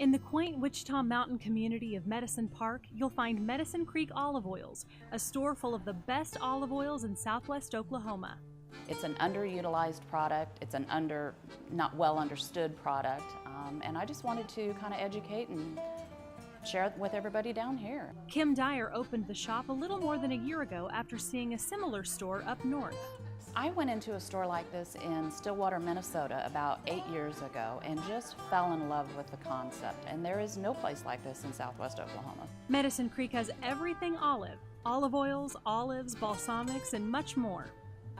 In the quaint Wichita Mountain community of Medicine Park, you'll find Medicine Creek Olive Oils, a store full of the best olive oils in southwest Oklahoma. It's an underutilized product, it's an not well understood product, and I just wanted to kind of educate and share it with everybody down here. Kim Dyer opened the shop a little more than a year ago after seeing a similar store up north. I went into a store like this in Stillwater, Minnesota about 8 years ago and just fell in love with the concept, and there is no place like this in southwest Oklahoma. Medicine Creek has everything olive: olive oils, olives, balsamics, and much more.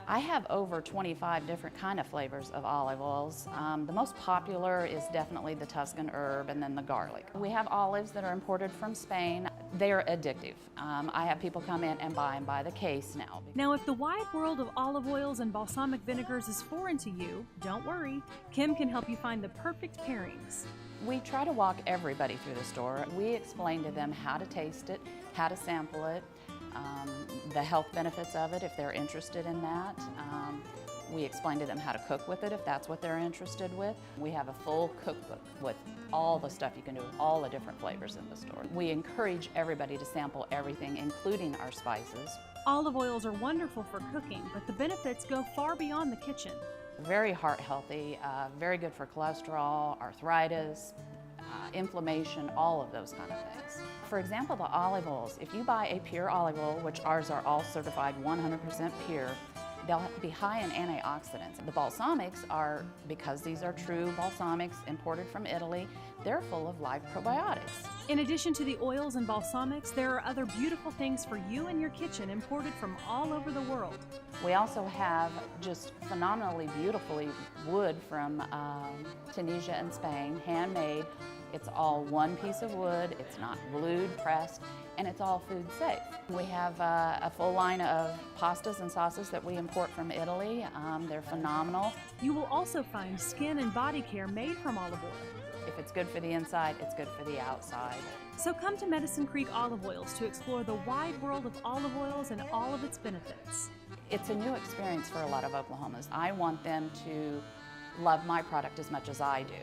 I have over 25 different kind of flavors of olive oils. The most popular is definitely the Tuscan herb and then the garlic. We have olives that are imported from Spain. They're addictive. I have people come in and buy them by the case now. Now, if the wide world of olive oils and balsamic vinegars is foreign to you, don't worry. Kim can help you find the perfect pairings. We try to walk everybody through the store. We explain to them how to taste it, how to sample it, the health benefits of it if they're interested in that. We explain to them how to cook with it if that's what they're interested with. We have a full cookbook with all the stuff you can do with all the different flavors in the store. We encourage everybody to sample everything, including our spices. Olive oils are wonderful for cooking, but the benefits go far beyond the kitchen. Very heart healthy, very good for cholesterol, arthritis, inflammation, all of those kind of things. For example, the olive oils, if you buy a pure olive oil, which ours are all certified 100% pure, they'll be high in antioxidants. The balsamics are, because these are true balsamics imported from Italy, they're full of live probiotics. In addition to the oils and balsamics, there are other beautiful things for you and your kitchen imported from all over the world. We also have just phenomenally beautifully wood from Tunisia and Spain, handmade. It's all one piece of wood, it's not blued, pressed, and it's all food safe. We have a full line of pastas and sauces that we import from Italy. They're phenomenal. You will also find skin and body care made from olive oil. If it's good for the inside, it's good for the outside. So come to Medicine Creek Olive Oils to explore the wide world of olive oils and all of its benefits. It's a new experience for a lot of Oklahomans. I want them to love my product as much as I do.